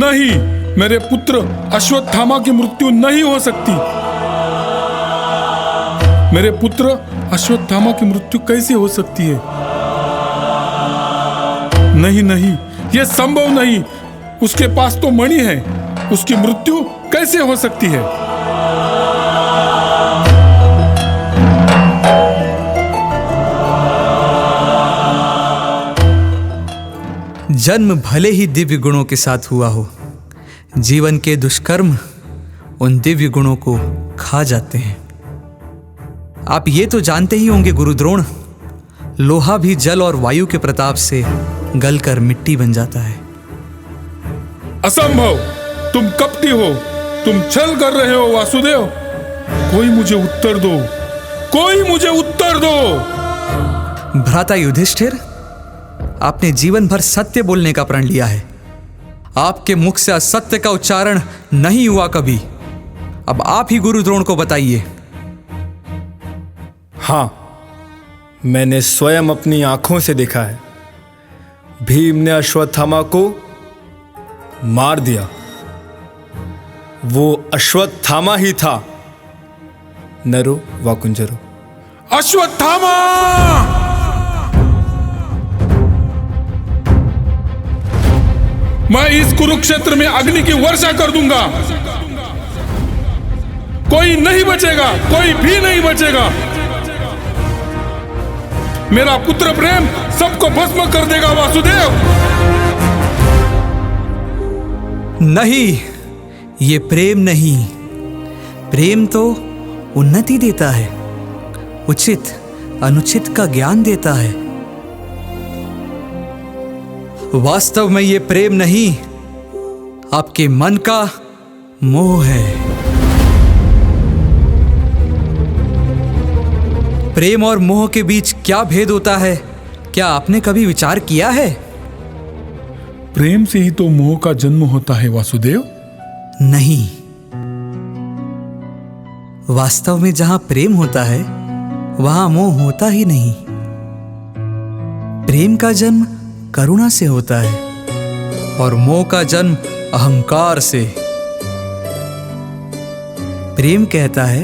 नहीं, मेरे पुत्र अश्वत्थामा की मृत्यु नहीं हो सकती। मेरे पुत्र अश्वत्थामा की मृत्यु कैसे हो सकती है? नहीं नहीं, यह संभव नहीं। उसके पास तो मणि है, उसकी मृत्यु कैसे हो सकती है? जन्म भले ही दिव्य गुणों के साथ हुआ हो, जीवन के दुष्कर्म उन दिव्य गुणों को खा जाते हैं। आप ये तो जानते ही होंगे गुरुद्रोण, लोहा भी जल और वायु के प्रताप से गलकर मिट्टी बन जाता है। असंभव, तुम कपटी हो, तुम छल कर रहे हो वासुदेव। कोई मुझे उत्तर दो, कोई मुझे उत्तर दो। भ्राता युधिष्ठिर, आपने जीवन भर सत्य बोलने का प्रण लिया है। आपके मुख से असत्य का उच्चारण नहीं हुआ कभी। अब आप ही गुरुद्रोण को बताइए। हाँ, मैंने स्वयं अपनी आंखों से देखा है। भीम ने अश्वत्थामा को मार दिया। वो अश्वत्थामा ही था, नरो व कुंजरो। अश्वत्थामा! मैं इस कुरुक्षेत्र में अग्नि की वर्षा कर दूंगा। कोई नहीं बचेगा, कोई भी नहीं बचेगा। मेरा पुत्र प्रेम सबको भस्म कर देगा वासुदेव। नहीं, ये प्रेम नहीं। प्रेम तो उन्नति देता है, उचित अनुचित का ज्ञान देता है। वास्तव में ये प्रेम नहीं, आपके मन का मोह है। प्रेम और मोह के बीच क्या भेद होता है, क्या आपने कभी विचार किया है? प्रेम से ही तो मोह का जन्म होता है वासुदेव। नहीं, वास्तव में जहां प्रेम होता है वहां मोह होता ही नहीं। प्रेम का जन्म करुणा से होता है और मोह का जन्म अहंकार से। प्रेम कहता है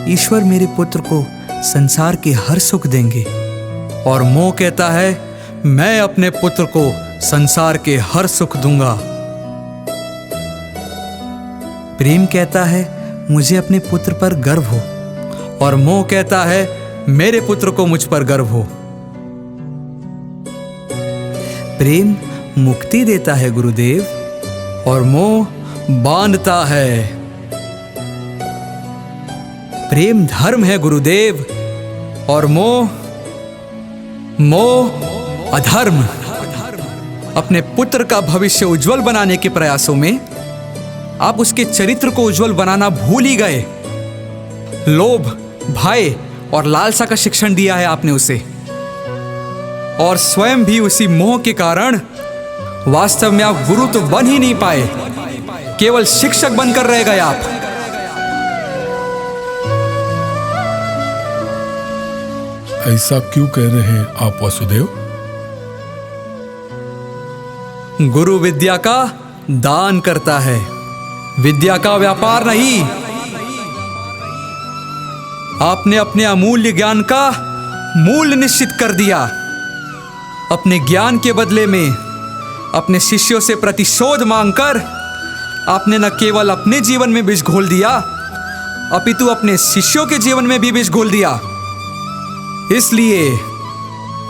ईश्वर मेरे पुत्र को संसार के हर सुख देंगे, और मोह कहता है मैं अपने पुत्र को संसार के हर सुख दूंगा। प्रेम कहता है मुझे अपने पुत्र पर गर्व हो, और मोह कहता है मेरे पुत्र को मुझ पर गर्व हो। प्रेम मुक्ति देता है गुरुदेव, और मोह बांधता है। प्रेम धर्म है गुरुदेव, और मोह अधर्म। अपने पुत्र का भविष्य उज्जवल बनाने के प्रयासों में आप उसके चरित्र को उज्जवल बनाना भूल ही गए। लोभ, भय और लालसा का शिक्षण दिया है आपने उसे, और स्वयं भी उसी मोह के कारण वास्तव में आप गुरु तो बन ही नहीं पाए, केवल शिक्षक बनकर रह गए आप। ऐसा क्यों कह रहे हैं आप वासुदेव? गुरु विद्या का दान करता है, विद्या का व्यापार नहीं। आपने अपने अमूल्य ज्ञान का मूल्य निश्चित कर दिया। अपने ज्ञान के बदले में अपने शिष्यों से प्रतिशोध मांगकर आपने न केवल अपने जीवन में विष घोल दिया, अपितु अपने शिष्यों के जीवन में भी विष घोल दिया। इसलिए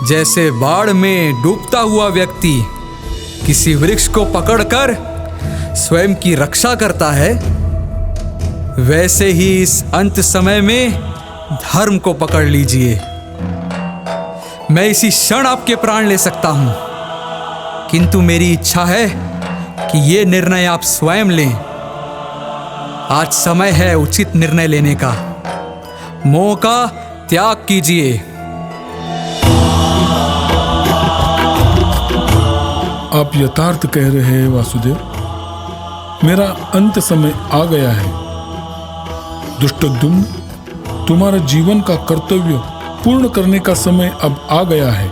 जैसे बाढ़ में डूबता हुआ व्यक्ति किसी वृक्ष को पकड़कर स्वयं की रक्षा करता है, वैसे ही इस अंत समय में धर्म को पकड़ लीजिए। मैं इसी क्षण आपके प्राण ले सकता हूं, किंतु मेरी इच्छा है कि यह निर्णय आप स्वयं लें। आज समय है उचित निर्णय लेने का। मोह का त्याग कीजिए। आप यथार्थ कह रहे हैं वासुदेव। मेरा अंत समय आ गया है। दुष्टद्युम्न, तुम्हारा जीवन का कर्तव्य पूर्ण करने का समय अब आ गया है।